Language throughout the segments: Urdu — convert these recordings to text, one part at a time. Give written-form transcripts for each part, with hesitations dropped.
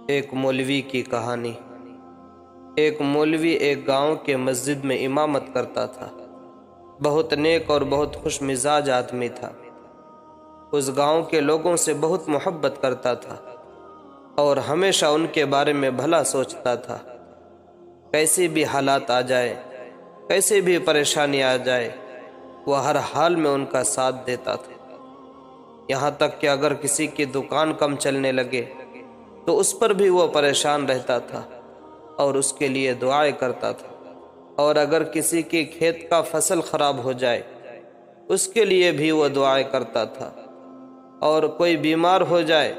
ایک مولوی کی کہانی۔ ایک مولوی ایک گاؤں کے مسجد میں امامت کرتا تھا۔ بہت نیک اور بہت خوش مزاج آدمی تھا۔ اس گاؤں کے لوگوں سے بہت محبت کرتا تھا اور ہمیشہ ان کے بارے میں بھلا سوچتا تھا۔ کیسی بھی حالات آ جائے، کیسی بھی پریشانی آ جائے، وہ ہر حال میں ان کا ساتھ دیتا تھا۔ یہاں تک کہ اگر کسی کی دکان کم چلنے لگے تو اس پر بھی وہ پریشان رہتا تھا اور اس کے لیے دعائیں کرتا تھا، اور اگر کسی کی کھیت کا فصل خراب ہو جائے اس کے لیے بھی وہ دعائیں کرتا تھا، اور کوئی بیمار ہو جائے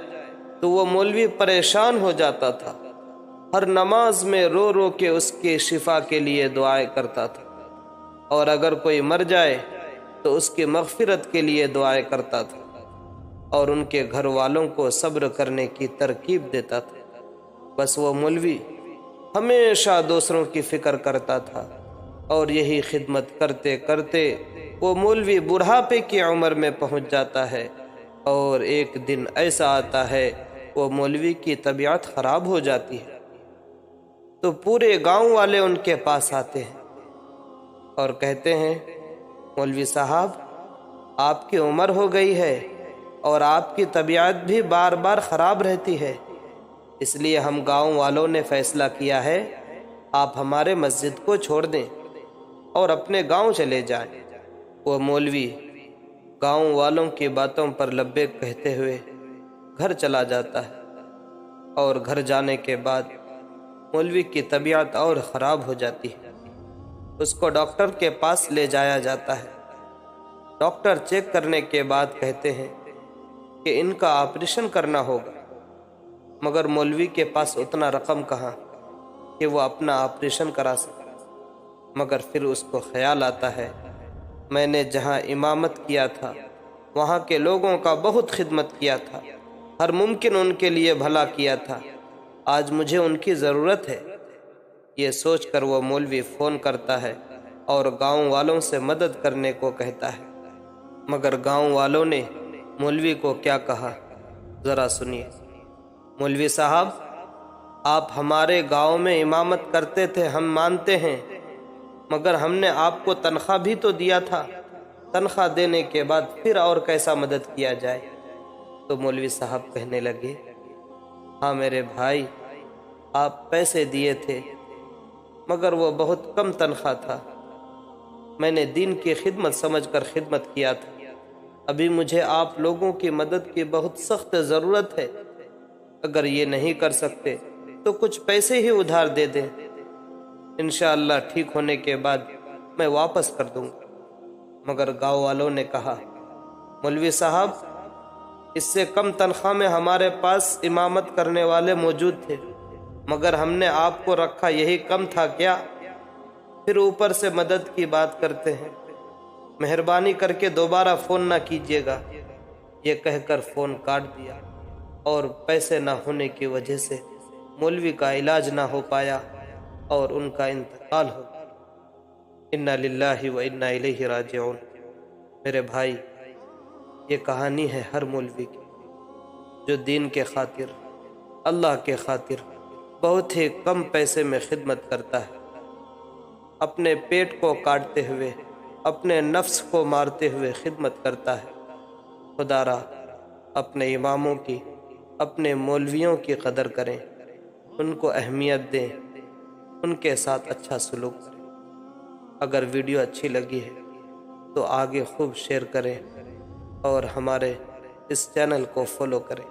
تو وہ مولوی پریشان ہو جاتا تھا۔ ہر نماز میں رو رو کے اس کی شفا کے لیے دعائیں کرتا تھا، اور اگر کوئی مر جائے تو اس کی مغفرت کے لیے دعائیں کرتا تھا، اور ان کے گھر والوں کو صبر کرنے کی ترغیب دیتا تھا۔ بس وہ مولوی ہمیشہ دوسروں کی فکر کرتا تھا، اور یہی خدمت کرتے کرتے وہ مولوی بڑھاپے کی عمر میں پہنچ جاتا ہے، اور ایک دن ایسا آتا ہے وہ مولوی کی طبیعت خراب ہو جاتی ہے۔ تو پورے گاؤں والے ان کے پاس آتے ہیں اور کہتے ہیں، مولوی صاحب، آپ کی عمر ہو گئی ہے اور آپ کی طبیعت بھی بار بار خراب رہتی ہے، اس لیے ہم گاؤں والوں نے فیصلہ کیا ہے آپ ہمارے مسجد کو چھوڑ دیں اور اپنے گاؤں چلے جائیں۔ وہ مولوی گاؤں والوں کی باتوں پر لبیک کہتے ہوئے گھر چلا جاتا ہے، اور گھر جانے کے بعد مولوی کی طبیعت اور خراب ہو جاتی ہے۔ اس کو ڈاکٹر کے پاس لے جایا جاتا ہے۔ ڈاکٹر چیک کرنے کے بعد کہتے ہیں کہ ان کا آپریشن کرنا ہوگا، مگر مولوی کے پاس اتنا رقم کہاں کہ وہ اپنا آپریشن کرا سکے۔ مگر پھر اس کو خیال آتا ہے، میں نے جہاں امامت کیا تھا وہاں کے لوگوں کا بہت خدمت کیا تھا، ہر ممکن ان کے لیے بھلا کیا تھا، آج مجھے ان کی ضرورت ہے۔ یہ سوچ کر وہ مولوی فون کرتا ہے اور گاؤں والوں سے مدد کرنے کو کہتا ہے۔ مگر گاؤں والوں نے مولوی کو کیا کہا، ذرا سنیے۔ مولوی صاحب، آپ ہمارے گاؤں میں امامت کرتے تھے، ہم مانتے ہیں، مگر ہم نے آپ کو تنخواہ بھی تو دیا تھا، تنخواہ دینے کے بعد پھر اور کیسا مدد کیا جائے؟ تو مولوی صاحب کہنے لگے، ہاں میرے بھائی، آپ پیسے دیے تھے مگر وہ بہت کم تنخواہ تھا، میں نے دین کی خدمت سمجھ کر خدمت کیا تھا، ابھی مجھے آپ لوگوں کی مدد کی بہت سخت ضرورت ہے، اگر یہ نہیں کر سکتے تو کچھ پیسے ہی ادھار دے دیں، انشاءاللہ ٹھیک ہونے کے بعد میں واپس کر دوں گا۔ مگر گاؤں والوں نے کہا، مولوی صاحب، اس سے کم تنخواہ میں ہمارے پاس امامت کرنے والے موجود تھے، مگر ہم نے آپ کو رکھا، یہی کم تھا کیا؟ پھر اوپر سے مدد کی بات کرتے ہیں، مہربانی کر کے دوبارہ فون نہ کیجیے گا۔ یہ کہہ کر فون کاٹ دیا، اور پیسے نہ ہونے کی وجہ سے مولوی کا علاج نہ ہو پایا اور ان کا انتقال ہو گیا۔ انا للہ و انا الیہ راجعون۔ میرے بھائی، یہ کہانی ہے ہر مولوی کی جو دین کے خاطر، اللہ کے خاطر بہت ہی کم پیسے میں خدمت کرتا ہے، اپنے پیٹ کو کاٹتے ہوئے، اپنے نفس کو مارتے ہوئے خدمت کرتا ہے۔ خدا را اپنے اماموں کی، اپنے مولویوں کی قدر کریں، ان کو اہمیت دیں، ان کے ساتھ اچھا سلوک کریں۔ اگر ویڈیو اچھی لگی ہے تو آگے خوب شیئر کریں اور ہمارے اس چینل کو فالو کریں۔